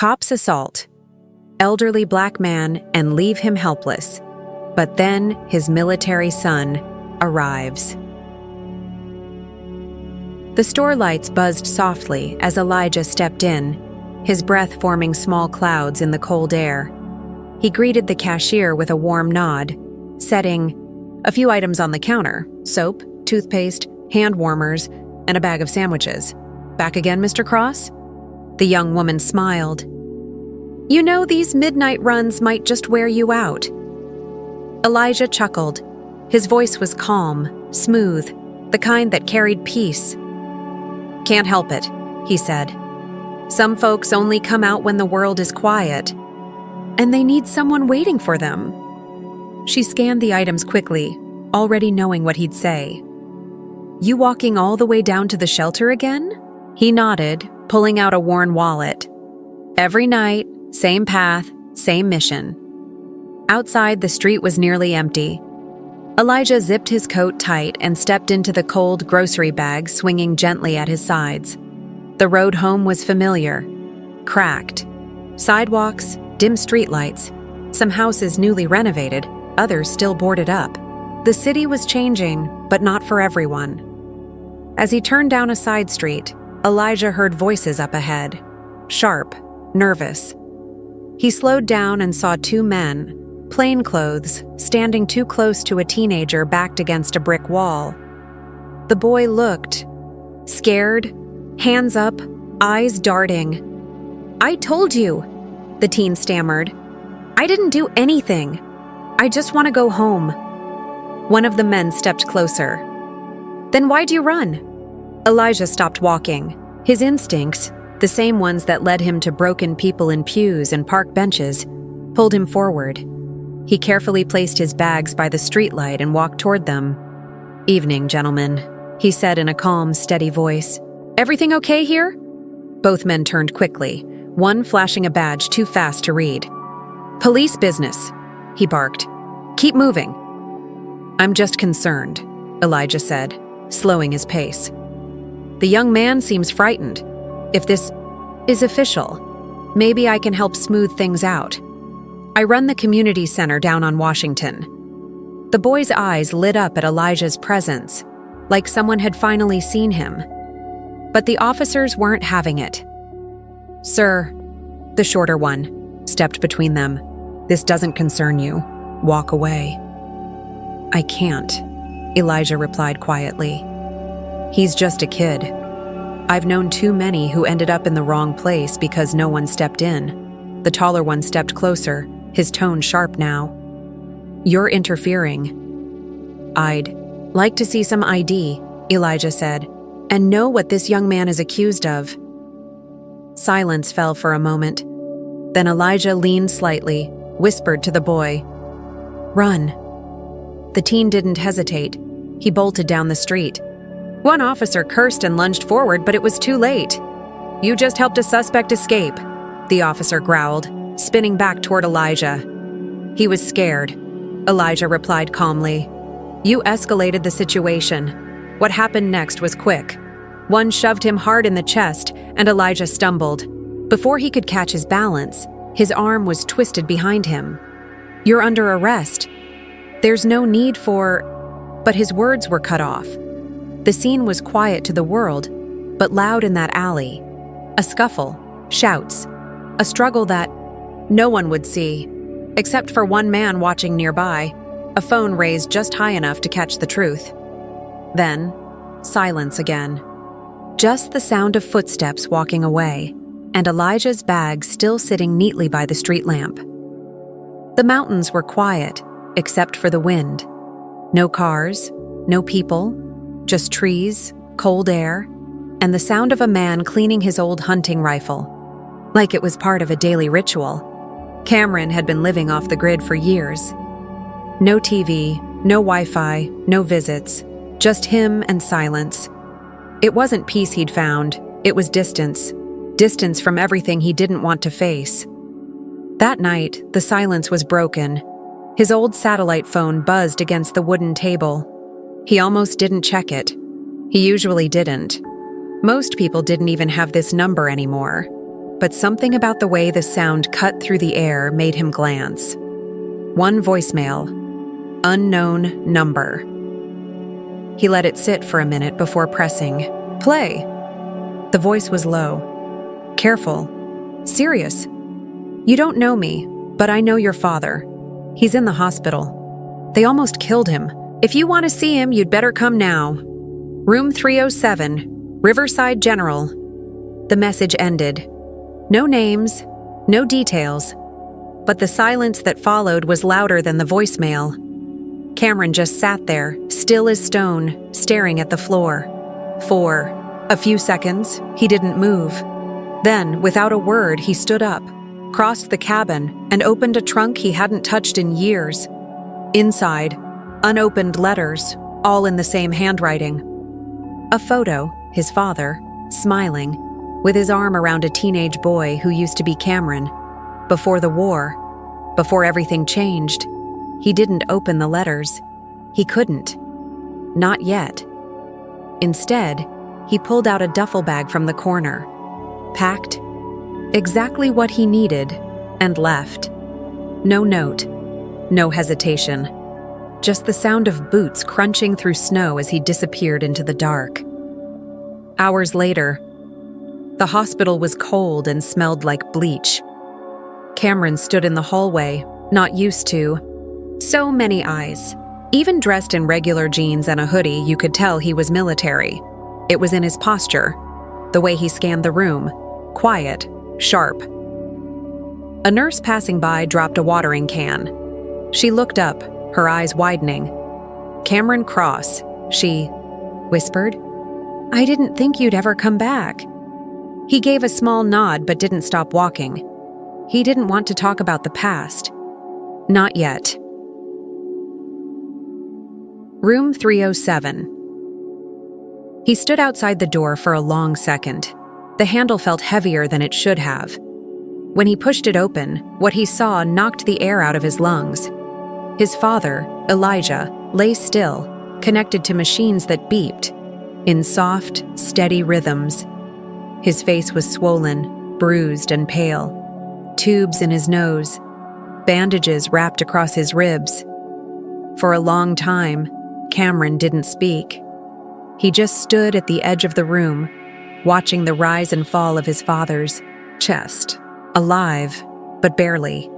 Cops assault elderly black man and leave him helpless. But then his military son arrives. The store lights buzzed softly as Elijah stepped in, his breath forming small clouds in the cold air. He greeted the cashier with a warm nod, setting a few items on the counter: soap, toothpaste, hand warmers, and a bag of sandwiches. "Back again, Mr. Cross?" The young woman smiled. "You know, these midnight runs might just wear you out." Elijah chuckled. His voice was calm, smooth, the kind that carried peace. "Can't help it," he said. "Some folks only come out when the world is quiet, and they need someone waiting for them." She scanned the items quickly, already knowing what he'd say. "You walking all the way down to the shelter again?" He nodded, pulling out a worn wallet. "Every night, same path, same mission." Outside, the street was nearly empty. Elijah zipped his coat tight and stepped into the cold grocery bag swinging gently at his sides. The road home was familiar, cracked. Sidewalks, dim streetlights, some houses newly renovated, others still boarded up. The city was changing, but not for everyone. As he turned down a side street, Elijah heard voices up ahead, sharp, nervous. He slowed down and saw two men, plainclothes, standing too close to a teenager backed against a brick wall. The boy looked, scared, hands up, eyes darting. "I told you," the teen stammered. "I didn't do anything. I just want to go home." One of the men stepped closer. "Then why'd you run?" Elijah stopped walking. His instincts, the same ones that led him to broken people in pews and park benches, pulled him forward. He carefully placed his bags by the streetlight and walked toward them. "Evening, gentlemen," he said in a calm, steady voice. "Everything okay here?" Both men turned quickly, one flashing a badge too fast to read. "Police business," he barked. "Keep moving." "I'm just concerned," Elijah said, slowing his pace. "The young man seems frightened. If this is official, maybe I can help smooth things out. I run the community center down on Washington." The boy's eyes lit up at Elijah's presence, like someone had finally seen him. But the officers weren't having it. "Sir," the shorter one stepped between them, "this doesn't concern you. Walk away." "I can't," Elijah replied quietly. "He's just a kid. I've known too many who ended up in the wrong place because no one stepped in." The taller one stepped closer, his tone sharp now. "You're interfering." "I'd like to see some ID," Elijah said, "and know what this young man is accused of." Silence fell for a moment. Then Elijah leaned slightly, whispered to the boy, "Run." The teen didn't hesitate. He bolted down the street. One officer cursed and lunged forward, but it was too late. "You just helped a suspect escape," the officer growled, spinning back toward Elijah. "He was scared," Elijah replied calmly. "You escalated the situation. What happened next was quick." One shoved him hard in the chest, and Elijah stumbled. Before he could catch his balance, his arm was twisted behind him. "You're under arrest. There's no need for—" But his words were cut off. The scene was quiet to the world, but loud in that alley. A scuffle, shouts, a struggle that no one would see, except for one man watching nearby, a phone raised just high enough to catch the truth. Then, silence again. Just the sound of footsteps walking away, and Elijah's bag still sitting neatly by the street lamp. The mountains were quiet, except for the wind. No cars, no people, just trees, cold air, and the sound of a man cleaning his old hunting rifle, like it was part of a daily ritual. Cameron had been living off the grid for years. No TV, no Wi-Fi, no visits, just him and silence. It wasn't peace he'd found, it was distance. Distance from everything he didn't want to face. That night, the silence was broken. His old satellite phone buzzed against the wooden table. He almost didn't check it. He usually didn't. Most people didn't even have this number anymore. but something about the way the sound cut through the air made him glance. One voicemail. Unknown number. He let it sit for a minute before pressing play. The voice was low. Careful. Serious. You don't know me, but I know your father. He's in the hospital. They almost killed him. If you want to see him, you'd better come now. Room 307, Riverside General. The message ended. No names, no details. But the silence that followed was louder than the voicemail. Cameron just sat there, still as stone, staring at the floor. For a few seconds, he didn't move. Then, without a word, he stood up, crossed the cabin, and opened a trunk he hadn't touched in years. Inside, unopened letters, all in the same handwriting. A photo, his father, smiling, with his arm around a teenage boy who used to be Cameron. Before the war, before everything changed, he didn't open the letters. He couldn't. Not yet. Instead, he pulled out a duffel bag from the corner, packed exactly what he needed, and left. No note, no hesitation. Just the sound of boots crunching through snow as he disappeared into the dark. Hours later, the hospital was cold and smelled like bleach. Cameron stood in the hallway, not used to so many eyes. Even dressed in regular jeans and a hoodie, you could tell he was military. It was in his posture, the way he scanned the room, quiet, sharp. A nurse passing by dropped a watering can. She looked up, her eyes widening. Cameron Cross, she whispered. I didn't think you'd ever come back. He gave a small nod but didn't stop walking. He didn't want to talk about the past. Not yet. Room 307. He stood outside the door for a long second. The handle felt heavier than it should have. When he pushed it open, what he saw knocked the air out of his lungs. His father, Elijah, lay still, connected to machines that beeped, in soft, steady rhythms. His face was swollen, bruised, and pale. Tubes in his nose, bandages wrapped across his ribs. For a long time, Cameron didn't speak. He just stood at the edge of the room, watching the rise and fall of his father's chest, alive, but barely.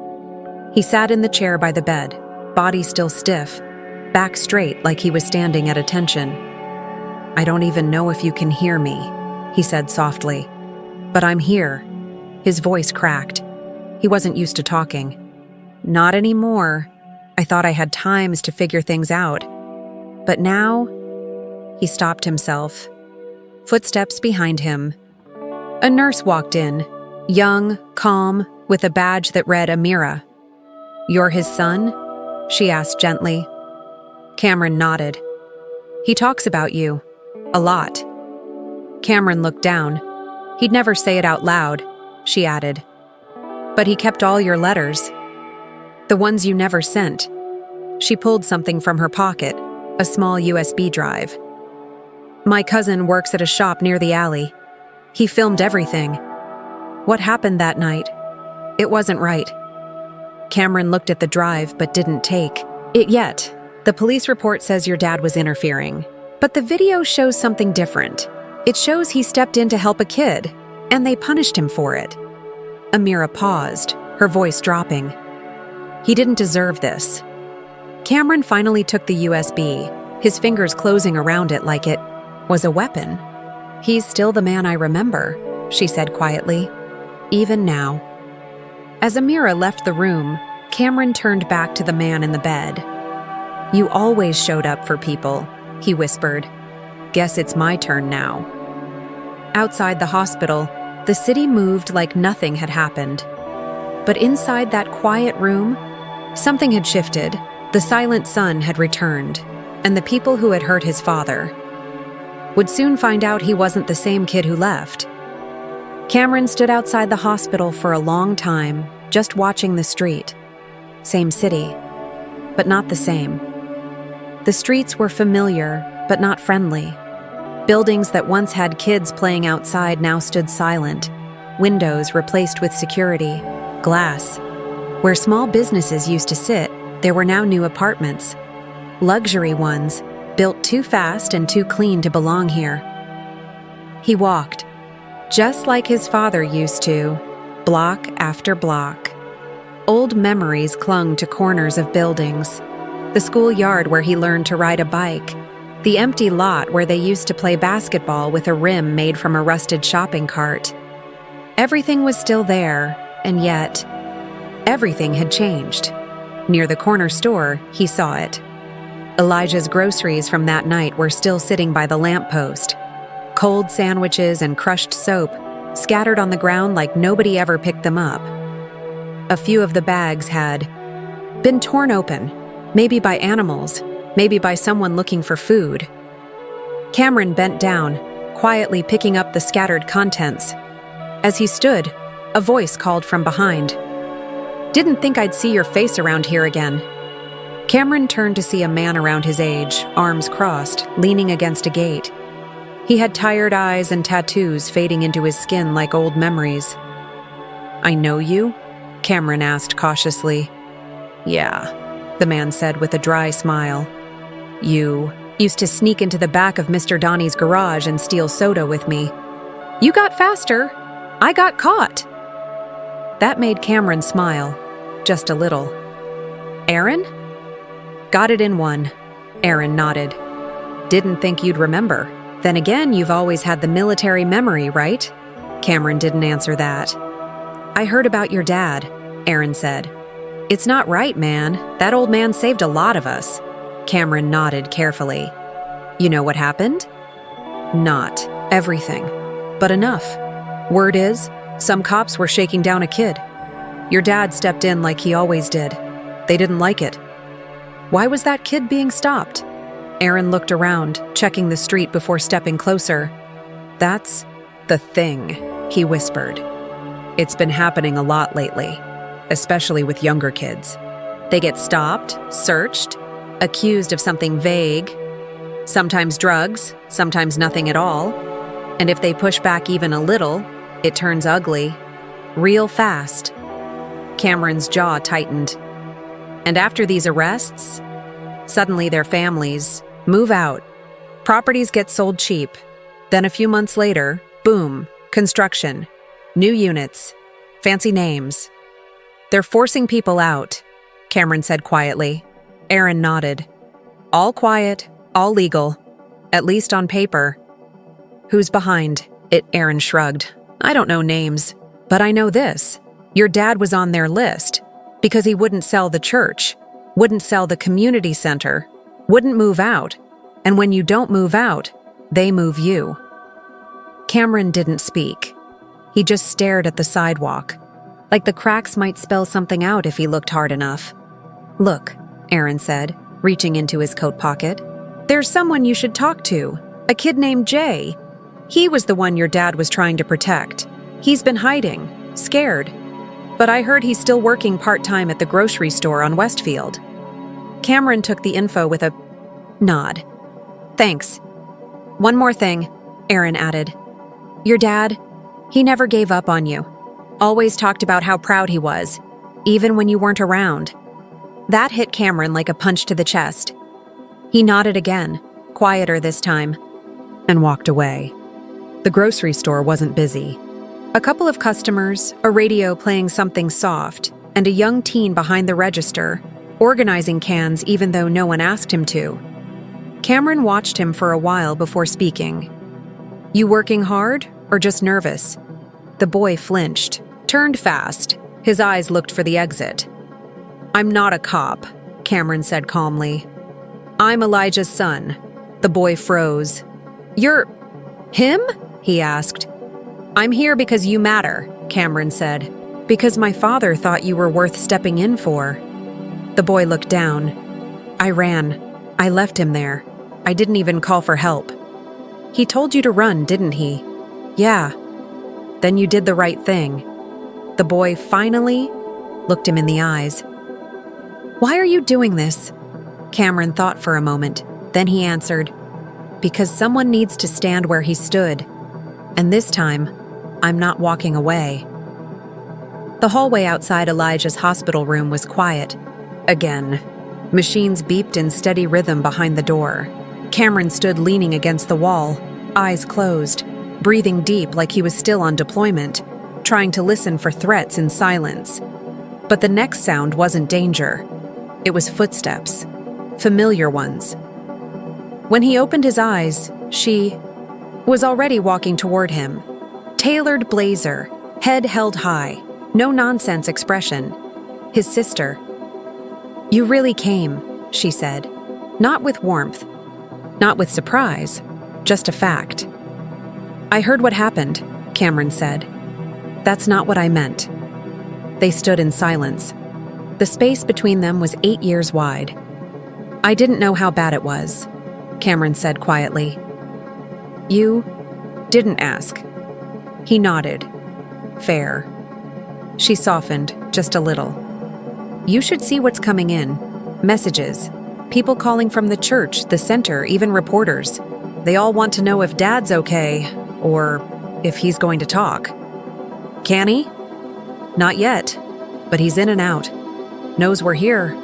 He sat in the chair by the bed, body still stiff, back straight like he was standing at attention. I don't even know if you can hear me, he said softly. But I'm here. His voice cracked. He wasn't used to talking. Not anymore. I thought I had times to figure things out. But now, he stopped himself. Footsteps behind him. A nurse walked in, young, calm, with a badge that read Amira. You're his son? She asked gently. Cameron nodded. He talks about you. A lot. Cameron looked down. He'd never say it out loud, she added. But he kept all your letters. The ones you never sent. She pulled something from her pocket, a small USB drive. My cousin works at a shop near the alley. He filmed everything. What happened that night? It wasn't right. Cameron looked at the drive but didn't take it yet. The police report says your dad was interfering. But the video shows something different. It shows he stepped in to help a kid, and they punished him for it. Amira paused, her voice dropping. He didn't deserve this. Cameron finally took the USB, his fingers closing around it like it was a weapon. He's still the man I remember, she said quietly, even now. As Amira left the room, Cameron turned back to the man in the bed. You always showed up for people, he whispered. Guess it's my turn now. Outside the hospital, the city moved like nothing had happened. But inside that quiet room, something had shifted. The silent sun had returned, and the people who had hurt his father would soon find out he wasn't the same kid who left. Cameron stood outside the hospital for a long time, just watching the street. Same city, but not the same. The streets were familiar, but not friendly. Buildings that once had kids playing outside now stood silent, windows replaced with security, glass. Where small businesses used to sit, there were now new apartments. Luxury ones, built too fast and too clean to belong here. He walked, just like his father used to, block after block. Old memories clung to corners of buildings. The schoolyard where he learned to ride a bike. The empty lot where they used to play basketball with a rim made from a rusted shopping cart. Everything was still there, and yet, everything had changed. Near the corner store, he saw it. Elijah's groceries from that night were still sitting by the lamppost. Cold sandwiches and crushed soap, scattered on the ground like nobody ever picked them up. A few of the bags had been torn open, maybe by animals, maybe by someone looking for food. Cameron bent down, quietly picking up the scattered contents. As he stood, a voice called from behind. "Didn't think I'd see your face around here again." Cameron turned to see a man around his age, arms crossed, leaning against a gate. He had tired eyes and tattoos fading into his skin like old memories. "I know you?" Cameron asked cautiously. "Yeah," the man said with a dry smile. "You used to sneak into the back of Mr. Donnie's garage and steal soda with me. You got faster. I got caught." That made Cameron smile, just a little. "Aaron?" "Got it in one," Aaron nodded. "Didn't think you'd remember. Then again, you've always had the military memory, right?" Cameron didn't answer that. "I heard about your dad," Aaron said. "It's not right, man. That old man saved a lot of us." Cameron nodded carefully. "You know what happened?" "Not everything, but enough. Word is, some cops were shaking down a kid. Your dad stepped in like he always did. They didn't like it." "Why was that kid being stopped?" Aaron looked around, checking the street before stepping closer. "That's the thing," he whispered. "It's been happening a lot lately, especially with younger kids. They get stopped, searched, accused of something vague, sometimes drugs, sometimes nothing at all. And if they push back even a little, it turns ugly, real fast." Cameron's jaw tightened. "And after these arrests, suddenly their families move out. Properties get sold cheap. Then a few months later, boom, construction, new units, fancy names. They're forcing people out," Cameron said quietly. Aaron nodded. "All quiet, all legal, at least on paper." "Who's behind it?" Aaron shrugged. "I don't know names, but I know this. Your dad was on their list because he wouldn't sell the church, wouldn't sell the community center, wouldn't move out. And when you don't move out, they move you." Cameron didn't speak. He just stared at the sidewalk, like the cracks might spell something out if he looked hard enough. "Look," Aaron said, reaching into his coat pocket. "There's someone you should talk to, a kid named Jay. He was the one your dad was trying to protect. He's been hiding, scared. But I heard he's still working part-time at the grocery store on Westfield." Cameron took the info with a nod. "Thanks. One more thing," Aaron added. "Your dad, he never gave up on you. Always talked about how proud he was, even when you weren't around." That hit Cameron like a punch to the chest. He nodded again, quieter this time, and walked away. The grocery store wasn't busy. A couple of customers, a radio playing something soft, and a young teen behind the register, organizing cans even though no one asked him to. Cameron watched him for a while before speaking. "You working hard, or just nervous?" The boy flinched, turned fast. His eyes looked for the exit. "I'm not a cop," Cameron said calmly. "I'm Elijah's son." The boy froze. "You're him?" he asked. "I'm here because you matter," Cameron said. "Because my father thought you were worth stepping in for." The boy looked down. "I ran. I left him there. I didn't even call for help." "He told you to run, didn't he?" "Yeah." "Then you did the right thing." The boy finally looked him in the eyes. "Why are you doing this?" Cameron thought for a moment. Then he answered, "Because someone needs to stand where he stood. And this time, I'm not walking away." The hallway outside Elijah's hospital room was quiet. Again, machines beeped in steady rhythm behind the door. Cameron stood leaning against the wall, eyes closed, breathing deep like he was still on deployment, trying to listen for threats in silence. But the next sound wasn't danger. It was footsteps, familiar ones. When he opened his eyes, she was already walking toward him. Tailored blazer, head held high, no-nonsense expression. His sister. "You really came," she said. Not with warmth, not with surprise, just a fact. "I heard what happened," Cameron said. "That's not what I meant." They stood in silence. The space between them was 8 years wide. "I didn't know how bad it was," Cameron said quietly. "You didn't ask." He nodded. "Fair." She softened, just a little. "You should see what's coming in. Messages. People calling from the church, the center, even reporters. They all want to know if Dad's okay, or if he's going to talk." "Can he?" "Not yet, but he's in and out. Knows we're here."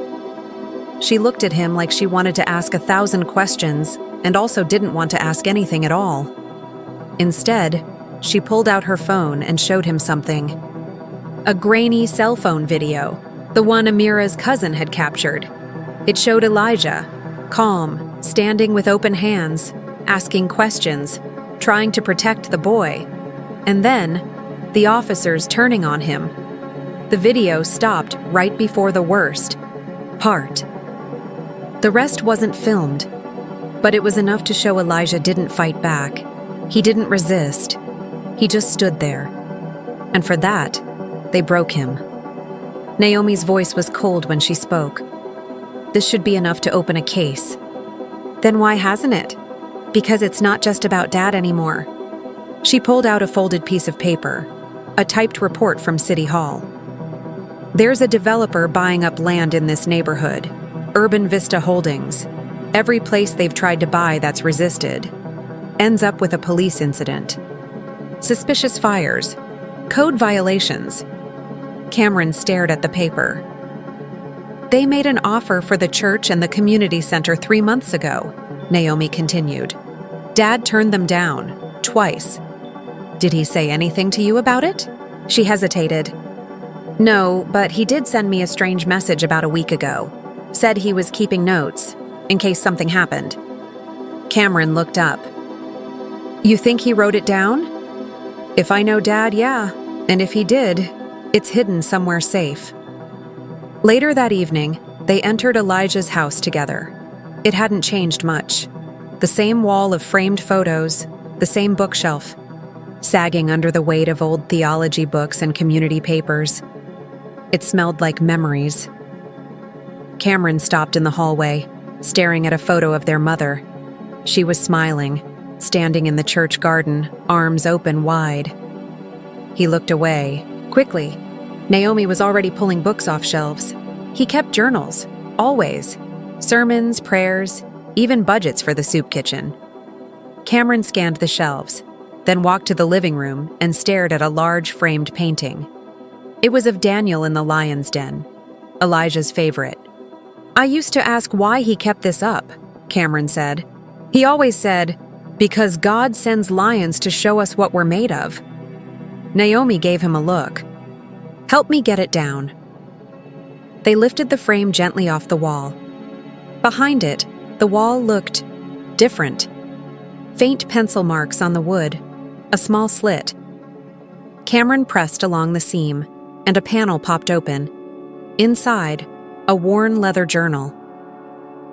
She looked at him like she wanted to ask 1,000 questions and also didn't want to ask anything at all. Instead, she pulled out her phone and showed him something. A grainy cell phone video, the one Amira's cousin had captured. It showed Elijah, calm, standing with open hands, asking questions, trying to protect the boy. And then, the officers turning on him. The video stopped right before the worst part. The rest wasn't filmed, but it was enough to show Elijah didn't fight back. He didn't resist. He just stood there. And for that, they broke him. Naomi's voice was cold when she spoke. "This should be enough to open a case." "Then why hasn't it?" "Because it's not just about Dad anymore." She pulled out a folded piece of paper, a typed report from City Hall. "There's a developer buying up land in this neighborhood, Urban Vista Holdings. Every place they've tried to buy that's resisted ends up with a police incident. Suspicious fires, code violations." Cameron stared at the paper. "They made an offer for the church and the community center 3 months ago," Naomi continued. "Dad turned them down, twice." "Did he say anything to you about it?" She hesitated. "No, but he did send me a strange message about a week ago. Said he was keeping notes, in case something happened." Cameron looked up. "You think he wrote it down?" "If I know Dad, yeah. And if he did, it's hidden somewhere safe." Later that evening, they entered Elijah's house together. It hadn't changed much. The same wall of framed photos, the same bookshelf, sagging under the weight of old theology books and community papers. It smelled like memories. Cameron stopped in the hallway, staring at a photo of their mother. She was smiling, standing in the church garden, arms open wide. He looked away, quickly. Naomi was already pulling books off shelves. He kept journals, always. Sermons, prayers, even budgets for the soup kitchen. Cameron scanned the shelves, then walked to the living room and stared at a large framed painting. It was of Daniel in the lion's den, Elijah's favorite. "I used to ask why he kept this up," Cameron said. "He always said, 'Because God sends lions to show us what we're made of.'" Naomi gave him a look. "Help me get it down." They lifted the frame gently off the wall. Behind it, the wall looked different. Faint pencil marks on the wood, a small slit. Cameron pressed along the seam, and a panel popped open. Inside, a worn leather journal.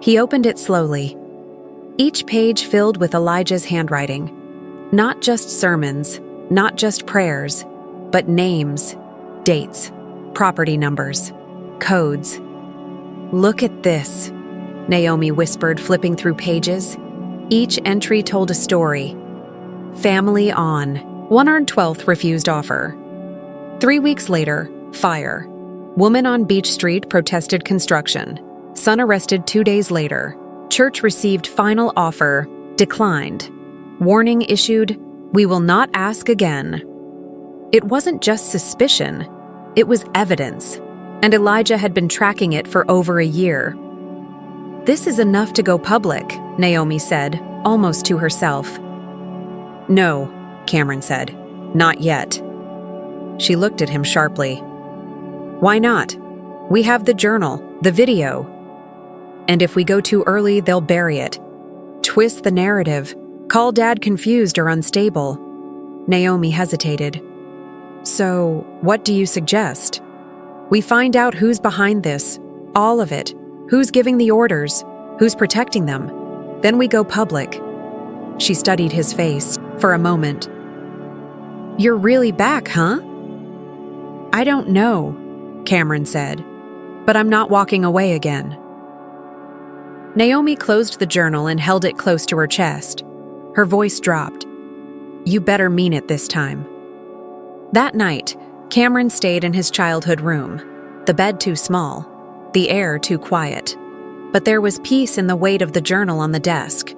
He opened it slowly. Each page filled with Elijah's handwriting. Not just sermons, not just prayers, but names, dates, property numbers, codes. "Look at this," Naomi whispered, flipping through pages. Each entry told a story. Family on. 112th refused offer. 3 weeks later, fire. Woman on Beach Street protested construction. Son arrested 2 days later. Church received final offer, declined. Warning issued, "We will not ask again." It wasn't just suspicion, it was evidence, and Elijah had been tracking it for over a year. "This is enough to go public," Naomi said, almost to herself. "No," Cameron said, "not yet." She looked at him sharply. "Why not? We have the journal, the video. And if we go too early, they'll bury it. Twist the narrative, call Dad confused or unstable." Naomi hesitated. "So, what do you suggest? We find out who's behind this, all of it, who's giving the orders, who's protecting them. Then we go public." She studied his face for a moment. "You're really back, huh?" "I don't know," Cameron said, "but I'm not walking away again." Naomi closed the journal and held it close to her chest. Her voice dropped. "You better mean it this time." That night, Cameron stayed in his childhood room, the bed too small, the air too quiet. But there was peace in the weight of the journal on the desk.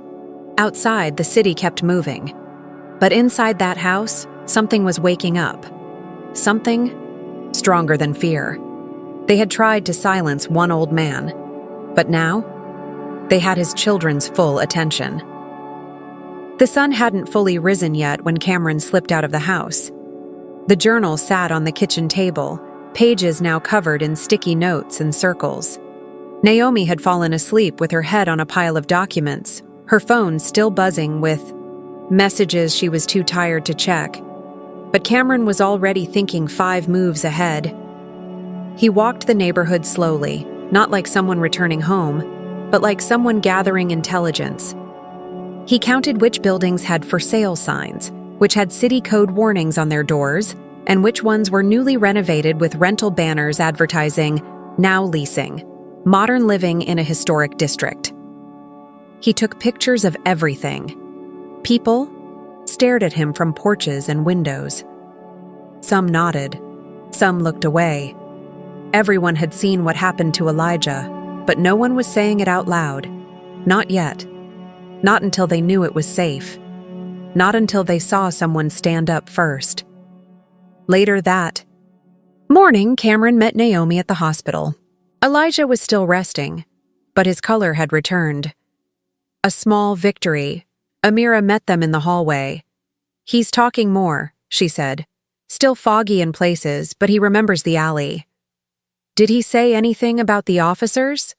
Outside, the city kept moving. But inside that house, something was waking up. Something stronger than fear. They had tried to silence one old man, but now they had his children's full attention. The sun hadn't fully risen yet when Cameron slipped out of the house. The journal sat on the kitchen table, pages now covered in sticky notes and circles. Naomi had fallen asleep with her head on a pile of documents, her phone still buzzing with messages she was too tired to check. But Cameron was already thinking 5 moves ahead. He walked the neighborhood slowly, not like someone returning home, but like someone gathering intelligence. He counted which buildings had for sale signs, which had city code warnings on their doors, and which ones were newly renovated with rental banners advertising, "Now leasing, modern living in a historic district." He took pictures of everything. People stared at him from porches and windows. Some nodded, some looked away. Everyone had seen what happened to Elijah, but no one was saying it out loud. Not yet. Not until they knew it was safe. Not until they saw someone stand up first. Later that morning, Cameron met Naomi at the hospital. Elijah was still resting, but his color had returned. A small victory. Amira met them in the hallway. "He's talking more," she said. "Still foggy in places, but he remembers the alley." "Did he say anything about the officers?"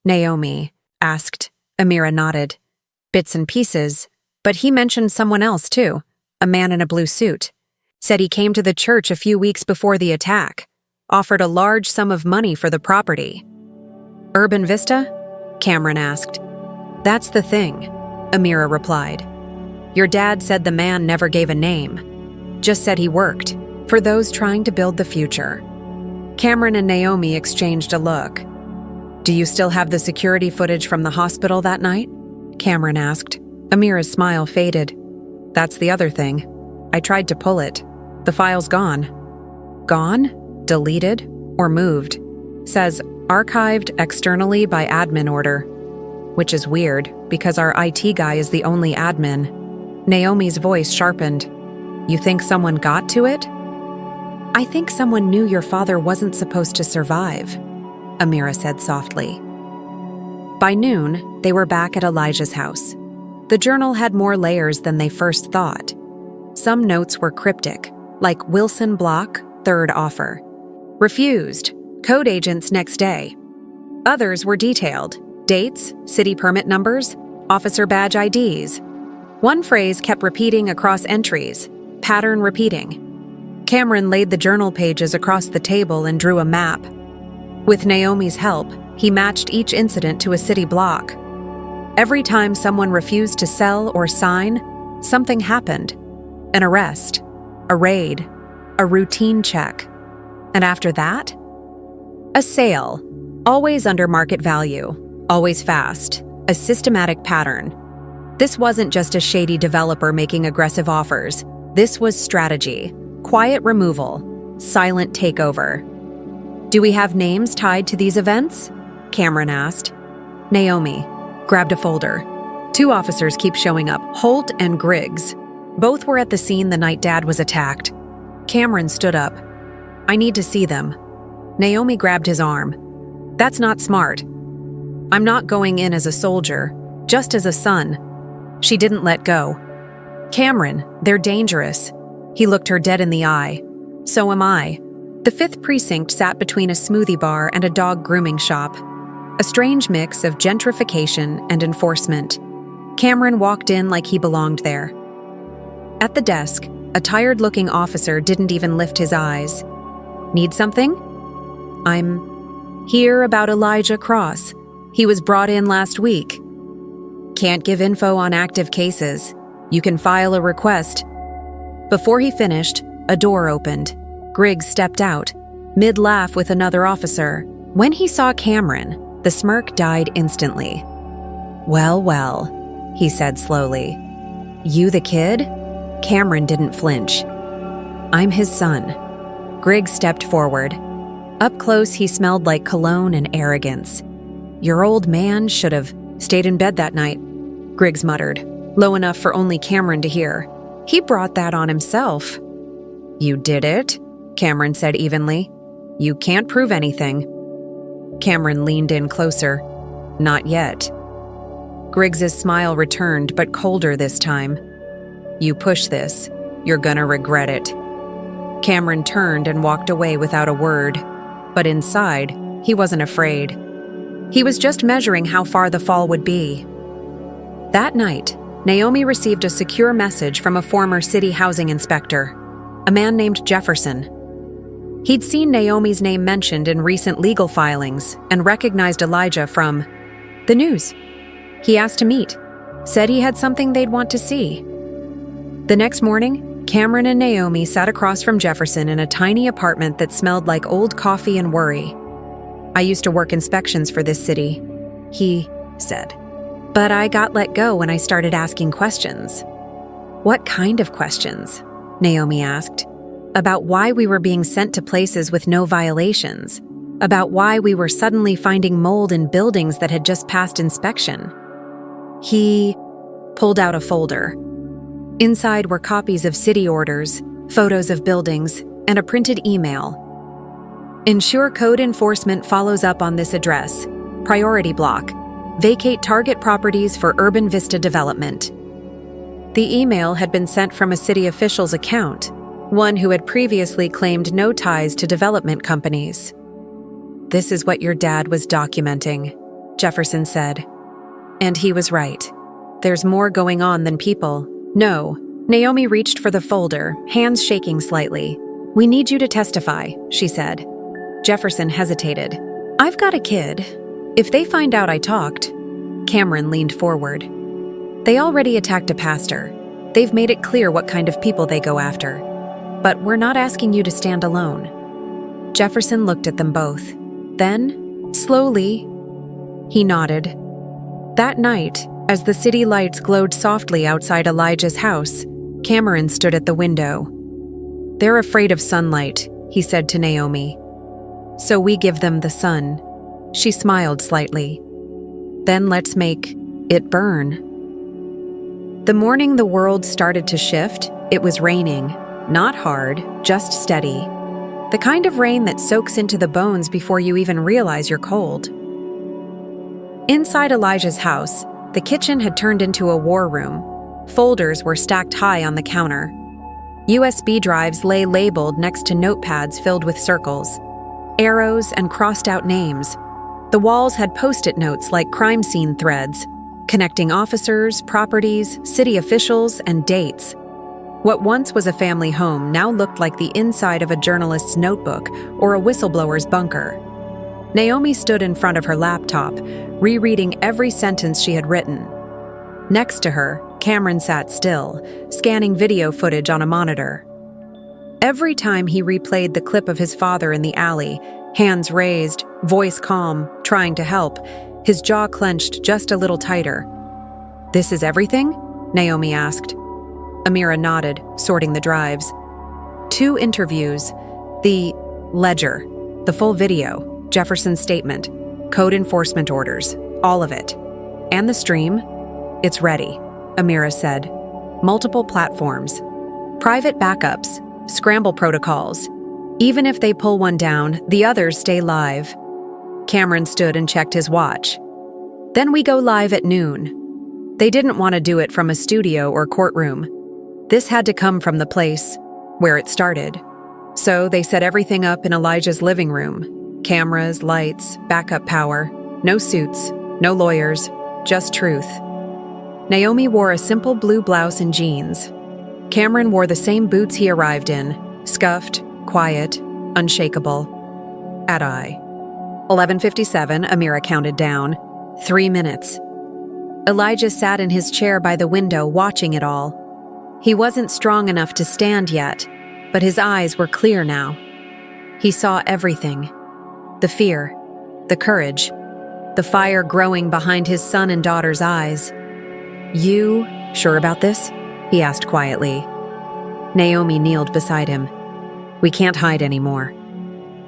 Naomi asked. Amira nodded. "Bits and pieces, but he mentioned someone else too, a man in a blue suit. Said he came to the church a few weeks before the attack, offered a large sum of money for the property." "Urban Vista?" Cameron asked. "That's the thing," Amira replied. "Your dad said the man never gave a name, just said he worked for those trying to build the future." Cameron and Naomi exchanged a look. "Do you still have the security footage from the hospital that night?" Cameron asked. Amira's smile faded. "That's the other thing. I tried to pull it. The file's gone." "Gone? Deleted? Or moved?" "Says archived externally by admin order." Which is weird, because our IT guy is the only admin. Naomi's voice sharpened. "You think someone got to it?" "I think someone knew your father wasn't supposed to survive," Amira said softly. By noon, they were back at Elijah's house. The journal had more layers than they first thought. Some notes were cryptic, like Wilson Block, third offer. Refused, code agents next day. Others were detailed. Dates, city permit numbers, officer badge IDs. One phrase kept repeating across entries, pattern repeating. Cameron laid the journal pages across the table and drew a map. With Naomi's help, he matched each incident to a city block. Every time someone refused to sell or sign, something happened. An arrest, a raid, a routine check. And after that, a sale, always under market value. Always fast, a systematic pattern. This wasn't just a shady developer making aggressive offers. This was strategy, quiet removal, silent takeover. "Do we have names tied to these events?" Cameron asked. Naomi grabbed a folder. 2 officers keep showing up, Holt and Griggs. Both were at the scene the night Dad was attacked. Cameron stood up. "I need to see them." Naomi grabbed his arm. "That's not smart. I'm not going in as a soldier, just as a son." She didn't let go. "Cameron, they're dangerous." He looked her dead in the eye. "So am I." The 5th Precinct sat between a smoothie bar and a dog grooming shop. A strange mix of gentrification and enforcement. Cameron walked in like he belonged there. At the desk, a tired-looking officer didn't even lift his eyes. "Need something?" "I'm here about Elijah Cross. He was brought in last week." "Can't give info on active cases. You can file a request." Before he finished, a door opened. Griggs stepped out, mid-laugh with another officer. When he saw Cameron, the smirk died instantly. "Well, well," he said slowly. "You the kid?" Cameron didn't flinch. "I'm his son." Griggs stepped forward. Up close, he smelled like cologne and arrogance. "Your old man should have stayed in bed that night," Griggs muttered, low enough for only Cameron to hear. "He brought that on himself." "You did it?" Cameron said evenly. "You can't prove anything." Cameron leaned in closer. "Not yet." Griggs's smile returned, but colder this time. "You push this, you're gonna regret it." Cameron turned and walked away without a word, but inside, he wasn't afraid. He was just measuring how far the fall would be. That night, Naomi received a secure message from a former city housing inspector, a man named Jefferson. He'd seen Naomi's name mentioned in recent legal filings and recognized Elijah from the news. He asked to meet, said he had something they'd want to see. The next morning, Cameron and Naomi sat across from Jefferson in a tiny apartment that smelled like old coffee and worry. "I used to work inspections for this city," he said. "But I got let go when I started asking questions." "What kind of questions?" Naomi asked. "About why we were being sent to places with no violations. About why we were suddenly finding mold in buildings that had just passed inspection." He pulled out a folder. Inside were copies of city orders, photos of buildings, and a printed email. "Ensure code enforcement follows up on this address. Priority block. Vacate target properties for urban vista development." The email had been sent from a city official's account, one who had previously claimed no ties to development companies. "This is what your dad was documenting," Jefferson said. And he was right. There's more going on than people. "No." Naomi reached for the folder, hands shaking slightly. "We need you to testify," she said. Jefferson hesitated. "I've got a kid. If they find out I talked..." Cameron leaned forward. "They already attacked a pastor. They've made it clear what kind of people they go after. But we're not asking you to stand alone." Jefferson looked at them both. Then, slowly, he nodded. That night, as the city lights glowed softly outside Elijah's house, Cameron stood at the window. "They're afraid of sunlight," he said to Naomi. "So we give them the sun." She smiled slightly. "Then let's make it burn." The morning the world started to shift, it was raining. Not hard, just steady. The kind of rain that soaks into the bones before you even realize you're cold. Inside Elijah's house, the kitchen had turned into a war room. Folders were stacked high on the counter. USB drives lay labeled next to notepads filled with circles, arrows, and crossed-out names. The walls had post-it notes like crime scene threads, connecting officers, properties, city officials, and dates. What once was a family home now looked like the inside of a journalist's notebook or a whistleblower's bunker. Naomi stood in front of her laptop, rereading every sentence she had written. Next to her, Cameron sat still, scanning video footage on a monitor. Every time he replayed the clip of his father in the alley, hands raised, voice calm, trying to help, his jaw clenched just a little tighter. "This is everything?" Naomi asked. Amira nodded, sorting the drives. 2 interviews, the ledger, the full video, Jefferson's statement, code enforcement orders, all of it. "And the stream?" "It's ready," Amira said. "Multiple platforms. Private backups, Scramble protocols. Even if they pull one down, the others stay live. Cameron stood and checked his watch. Then we go live at noon. They didn't want to do it from a studio or courtroom. This had to come from the place where it started. So they set everything up in Elijah's living room. Cameras, lights, backup power. No suits, no lawyers, just truth. Naomi wore a simple blue blouse and jeans. Cameron wore the same boots he arrived in, scuffed, quiet, unshakable. At eye. 11:57, Amira counted down. 3 minutes. Elijah sat in his chair by the window watching it all. He wasn't strong enough to stand yet, but his eyes were clear now. He saw everything. The fear, the courage, the fire growing behind his son and daughter's eyes. "You sure about this?" he asked quietly. Naomi kneeled beside him. "We can't hide anymore."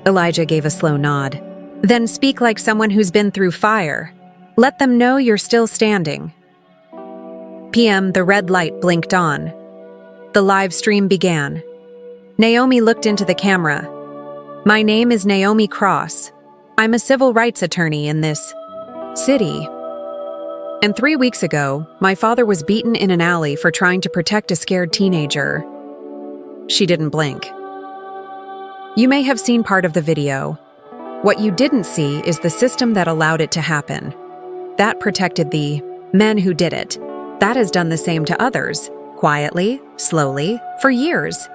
Elijah gave a slow nod. "Then speak like someone who's been through fire. Let them know you're still standing." PM, the red light blinked on. The live stream began. Naomi looked into the camera. "My name is Naomi Cross. I'm a civil rights attorney in this city. And 3 weeks ago, my father was beaten in an alley for trying to protect a scared teenager." She didn't blink. "You may have seen part of the video. What you didn't see is the system that allowed it to happen. That protected the men who did it. That has done the same to others, quietly, slowly, for years."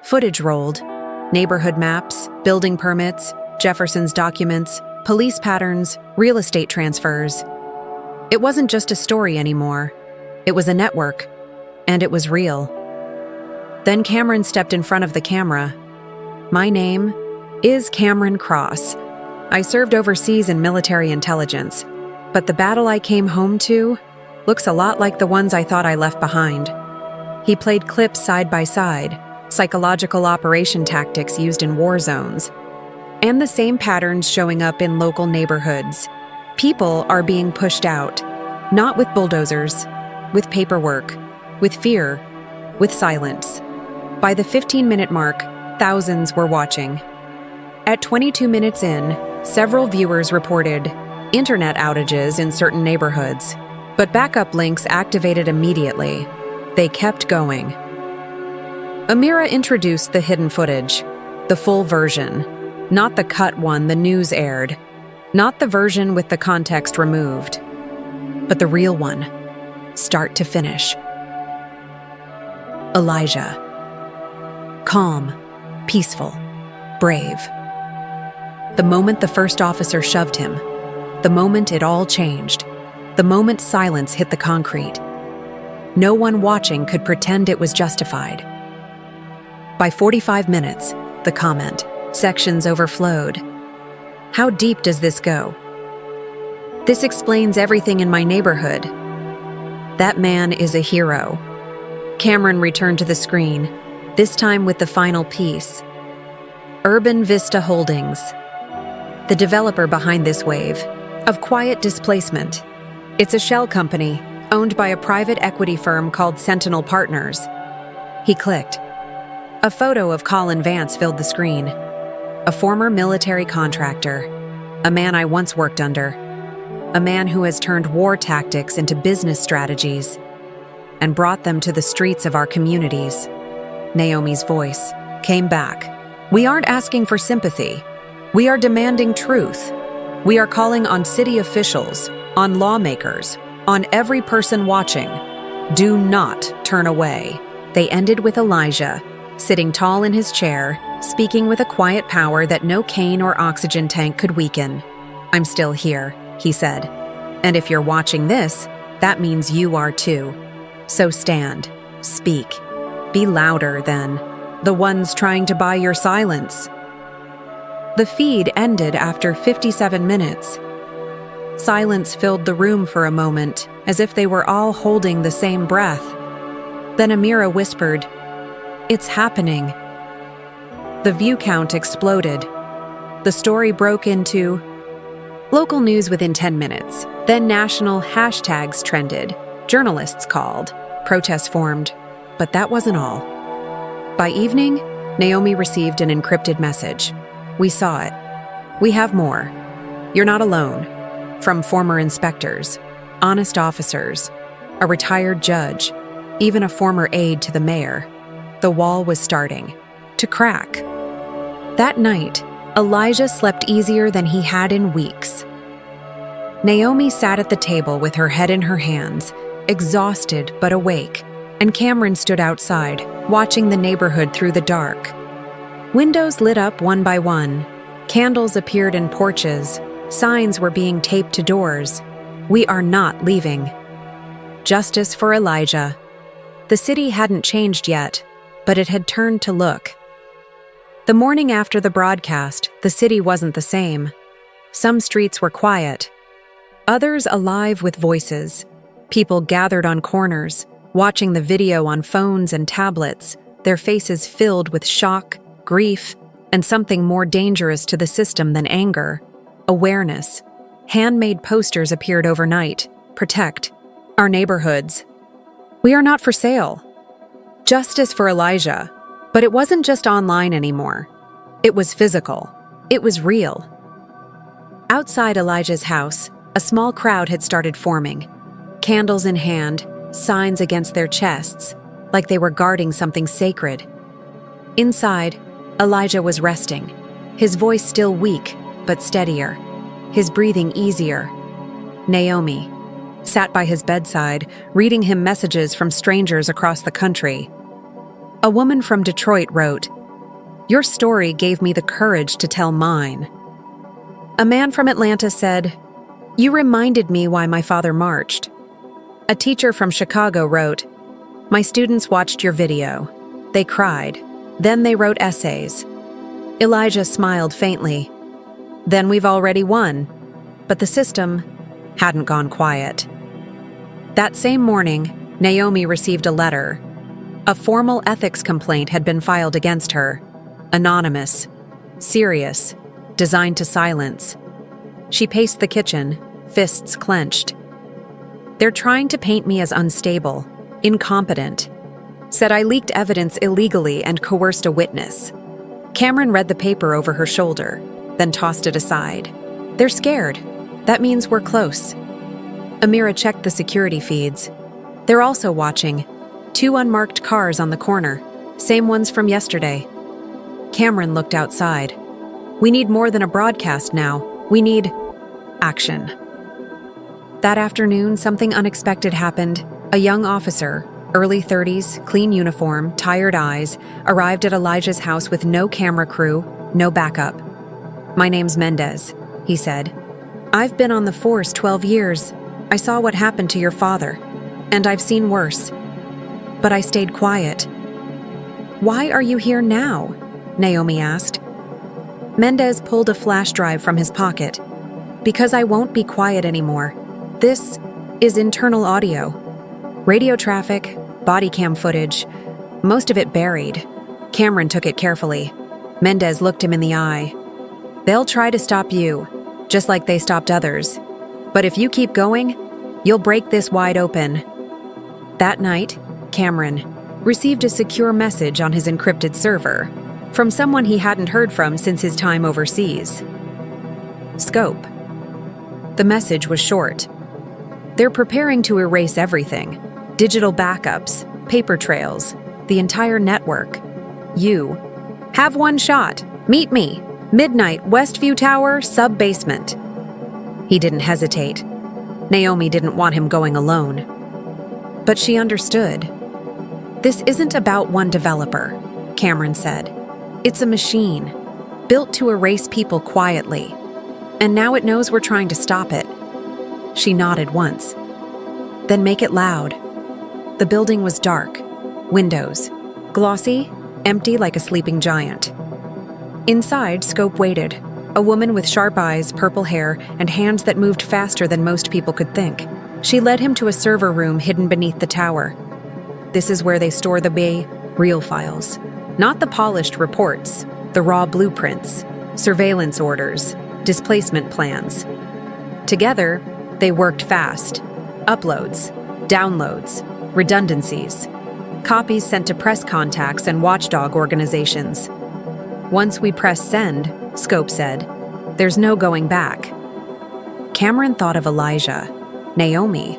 Footage rolled. Neighborhood maps, building permits, Jefferson's documents, police patterns, real estate transfers. It wasn't just a story anymore. It was a network, and it was real. Then Cameron stepped in front of the camera. "My name is Cameron Cross. I served overseas in military intelligence, but the battle I came home to looks a lot like the ones I thought I left behind." He played clips side by side, psychological operation tactics used in war zones, and the same patterns showing up in local neighborhoods. People are being pushed out, not with bulldozers, with paperwork, with fear, with silence. By the 15-minute mark, thousands were watching. At 22 minutes in, several viewers reported internet outages in certain neighborhoods, but backup links activated immediately. They kept going. Amira introduced the hidden footage, the full version, not the cut one the news aired, not the version with the context removed, but the real one, start to finish. Elijah. Calm, peaceful, brave. The moment the first officer shoved him, the moment it all changed, the moment silence hit the concrete. No one watching could pretend it was justified. By 45 minutes, the comment sections overflowed. "How deep does this go? This explains everything in my neighborhood. That man is a hero." Cameron returned to the screen, this time with the final piece. Urban Vista Holdings, the developer behind this wave of quiet displacement. It's a shell company owned by a private equity firm called Sentinel Partners. He clicked. A photo of Colin Vance filled the screen. A former military contractor, a man I once worked under, a man who has turned war tactics into business strategies and brought them to the streets of our communities. Naomi's voice came back. "We aren't asking for sympathy. We are demanding truth. We are calling on city officials, on lawmakers, on every person watching. Do not turn away." They ended with Elijah, sitting tall in his chair, speaking with a quiet power that no cane or oxygen tank could weaken. "I'm still here," he said. "And if you're watching this, that means you are too. So stand, speak, be louder than the ones trying to buy your silence." The feed ended after 57 minutes. Silence filled the room for a moment, as if they were all holding the same breath. Then Amira whispered, "It's happening." The view count exploded. The story broke into local news within 10 minutes. Then national hashtags trended. Journalists called. Protests formed. But that wasn't all. By evening, Naomi received an encrypted message. We saw it. We have more. You're not alone. From former inspectors, honest officers, a retired judge, even a former aide to the mayor. The wall was starting to crack. That night, Elijah slept easier than he had in weeks. Naomi sat at the table with her head in her hands, exhausted but awake, and Cameron stood outside, watching the neighborhood through the dark. Windows lit up one by one. Candles appeared in porches. Signs were being taped to doors. We are not leaving. Justice for Elijah. The city hadn't changed yet, but it had turned to look. The morning after the broadcast, the city wasn't the same. Some streets were quiet, others alive with voices. People gathered on corners, watching the video on phones and tablets, their faces filled with shock, grief, and something more dangerous to the system than anger: awareness. Handmade posters appeared overnight. Protect our neighborhoods. We are not for sale. Justice for Elijah. But it wasn't just online anymore. It was physical. It was real. Outside Elijah's house, a small crowd had started forming. Candles in hand, signs against their chests, like they were guarding something sacred. Inside, Elijah was resting, his voice still weak, but steadier, his breathing easier. Naomi sat by his bedside, reading him messages from strangers across the country. A woman from Detroit wrote, "Your story gave me the courage to tell mine." A man from Atlanta said, "You reminded me why my father marched." A teacher from Chicago wrote, "My students watched your video. They cried. Then they wrote essays." Elijah smiled faintly. "Then we've already won." But the system hadn't gone quiet. That same morning, Naomi received a letter. A formal ethics complaint had been filed against her. Anonymous, serious, designed to silence. She paced the kitchen, fists clenched. "They're trying to paint me as unstable, incompetent. Said I leaked evidence illegally and coerced a witness." Cameron read the paper over her shoulder, then tossed it aside. "They're scared. That means we're close." Amira checked the security feeds. They're also watching. 2 unmarked cars on the corner, same ones from yesterday. Cameron looked outside. "We need more than a broadcast now. We need action." That afternoon, something unexpected happened. A young officer, early 30s, clean uniform, tired eyes, arrived at Elijah's house with no camera crew, no backup. "My name's Mendez," he said. "I've been on the force 12 years. I saw what happened to your father, and I've seen worse. But I stayed quiet." "Why are you here now?" Naomi asked. Mendez pulled a flash drive from his pocket. "Because I won't be quiet anymore. This is internal audio. Radio traffic, body cam footage, most of it buried." Cameron took it carefully. Mendez looked him in the eye. "They'll try to stop you, just like they stopped others. But if you keep going, you'll break this wide open." That night, Cameron received a secure message on his encrypted server from someone he hadn't heard from since his time overseas. Scope. The message was short. "They're preparing to erase everything. Digital backups, paper trails, the entire network. You have one shot. Meet me. Midnight, Westview Tower, sub-basement." He didn't hesitate. Naomi didn't want him going alone. But she understood. "This isn't about one developer," Cameron said. "It's a machine, built to erase people quietly. And now it knows we're trying to stop it." She nodded once. "Then make it loud." The building was dark. Windows. Glossy, empty like a sleeping giant. Inside, Scope waited. A woman with sharp eyes, purple hair, and hands that moved faster than most people could think. She led him to a server room hidden beneath the tower. This is where they store the real files. Not the polished reports, the raw blueprints, surveillance orders, displacement plans. Together, they worked fast. Uploads, downloads, redundancies. copies sent to press contacts and watchdog organizations. Once we press send, Scope said, there's no going back. Cameron thought of Elijah, Naomi,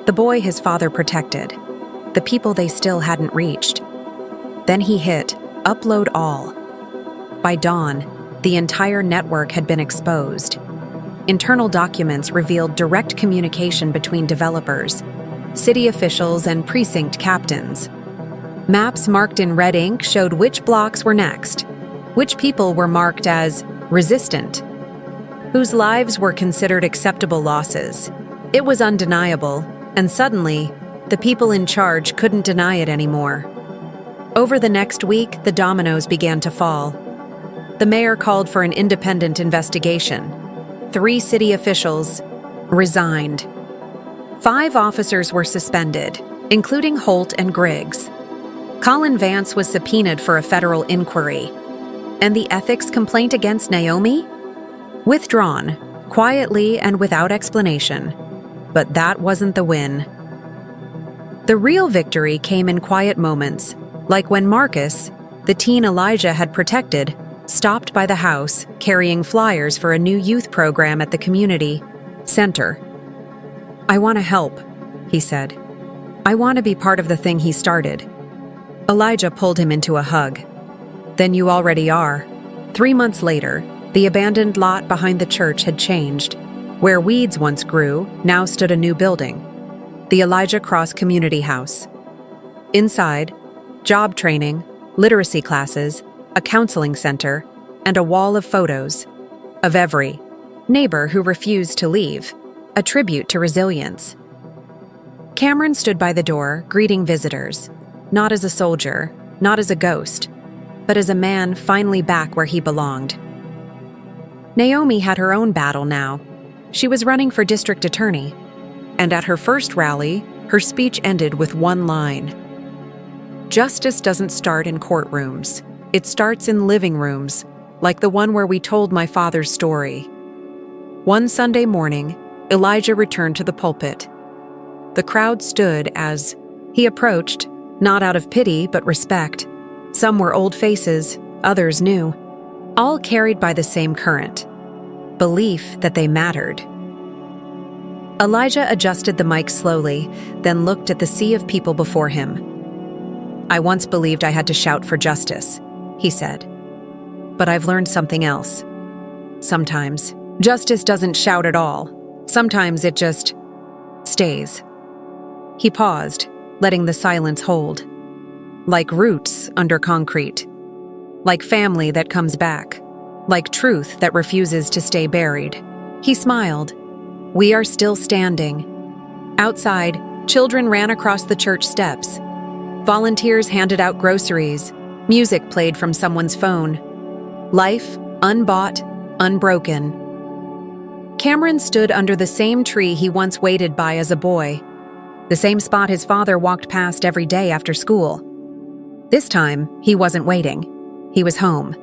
the boy his father protected, the people they still hadn't reached. Then he hit upload all. By dawn, the entire network had been exposed. Internal documents revealed direct communication between developers, city officials, and precinct captains. Maps marked in red ink showed which blocks were next, which people were marked as resistant, whose lives were considered acceptable losses. It was undeniable, and suddenly, the people in charge couldn't deny it anymore. Over the next week, the dominoes began to fall. The mayor called for an independent investigation. 3 city officials resigned. 5 officers were suspended, including Holt and Griggs. Colin Vance was subpoenaed for a federal inquiry. And the ethics complaint against Naomi? Withdrawn, quietly and without explanation. But that wasn't the win. The real victory came in quiet moments, like when Marcus, the teen Elijah had protected, stopped by the house carrying flyers for a new youth program at the community center. I want to help, he said. I want to be part of the thing he started. Elijah pulled him into a hug. Then you already are. 3 months later, the abandoned lot behind the church had changed. Where weeds once grew, now stood a new building, the Elijah Cross Community House. Inside, job training, literacy classes, a counseling center, and a wall of photos of every neighbor who refused to leave, a tribute to resilience. Cameron stood by the door, greeting visitors, not as a soldier, not as a ghost, but as a man finally back where he belonged. Naomi had her own battle now. She was running for district attorney, and at her first rally, her speech ended with one line. Justice doesn't start in courtrooms. It starts in living rooms, like the one where we told my father's story. One Sunday morning, Elijah returned to the pulpit. The crowd stood as he approached, not out of pity but respect. Some were old faces, others new, all carried by the same current, belief that they mattered. Elijah adjusted the mic slowly, then looked at the sea of people before him. I once believed I had to shout for justice, he said. But I've learned something else. Sometimes, justice doesn't shout at all. Sometimes it just stays. He paused, letting the silence hold. Like roots under concrete. Like family that comes back. Like truth that refuses to stay buried. He smiled. We are still standing. Outside, children ran across the church steps. Volunteers handed out groceries. Music played from someone's phone. Life, unbought, unbroken. Cameron stood under the same tree he once waited by as a boy. The same spot his father walked past every day after school. This time, he wasn't waiting. He was home.